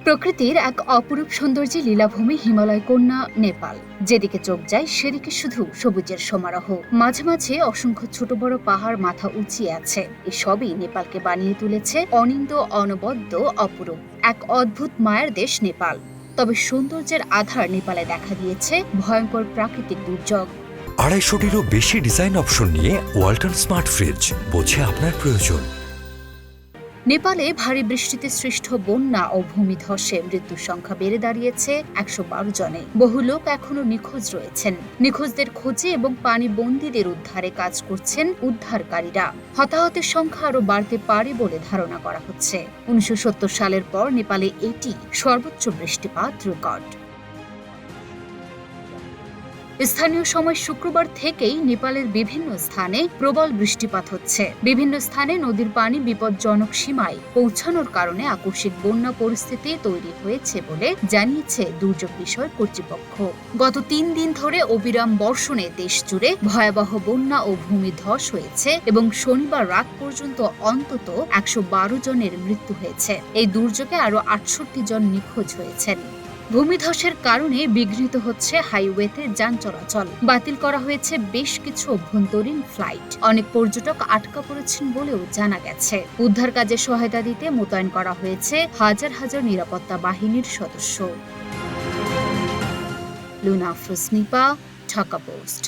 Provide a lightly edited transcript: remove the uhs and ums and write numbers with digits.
প্রকৃতির এক অপরূপ সৌন্দর্যে লীলাভূমি হিমালয় কন্যা নেপাল। যেদিকে চোখ যায় সেদিকে শুধু সবুজের সমারোহ। মাঝে মাঝে অসংখ্য ছোট বড় পাহাড় মাথা উঁচিয়ে আছে। এসবই নেপালকে বানিয়ে তুলেছে অনিন্দ, অনবদ্য, অপরূপ এক অদ্ভুত মায়ার দেশ নেপাল। তবে সৌন্দর্যের আধার নেপালে দেখা দিয়েছে ভয়ঙ্কর প্রাকৃতিক দুর্যোগ। 250-টিরও বেশি ডিজাইন অপশন নিয়ে ওয়ালটন স্মার্ট ফ্রিজ, বোঝে আপনার প্রয়োজন। নেপালে ভারী বৃষ্টিতে সৃষ্ট বন্যা ও ভূমিধসে মৃত্যুর সংখ্যা বেড়ে দাঁড়িয়েছে 112 জনে। বহু লোক এখনো নিখোঁজ রয়েছেন। নিখোঁজদের খোঁজে এবং পানিবন্দীদের উদ্ধারে কাজ করছেন উদ্ধারকারীরা। হতাহতের সংখ্যা আরও বাড়তে পারে বলে ধারণা করা হচ্ছে। 1970 সালের পর নেপালে এটি সর্বোচ্চ বৃষ্টিপাত রেকর্ড। স্থানীয় সময় শুক্রবার থেকেই নেপালের বিভিন্ন স্থানে প্রবল বৃষ্টিপাত হচ্ছে। বিভিন্ন স্থানে নদীর পানি বিপজ্জনক সীমায় পৌঁছানোর কারণে আকস্মিক বন্যা পরিস্থিতি তৈরি হয়েছে বলে জানিয়েছে দুর্যোগ বিষয়ক কর্তৃপক্ষ। গত 3 দিন ধরে অবিরাম বর্ষণে দেশ জুড়ে ভয়াবহ বন্যা ও ভূমিধস হয়েছে এবং শনিবার রাত পর্যন্ত অন্তত 112 জনের মৃত্যু হয়েছে। এই দুর্যোগে আরও 68 জন নিখোঁজ হয়েছেন। ভূমিধসের কারণে বিঘ্নিত হচ্ছে হাইওয়েতে যান চলাচল। বাতিল করা হয়েছে বেশ কিছু অভ্যন্তরীণ ফ্লাইট। অনেক পর্যটক আটকা পড়েছেন বলেও জানা গেছে। উদ্ধার কাজে সহায়তা দিতে মোতায়েন করা হয়েছে হাজার হাজার নিরাপত্তা বাহিনীর সদস্য। লুনা আফরোজ নিপা, ঢাকা পোস্ট।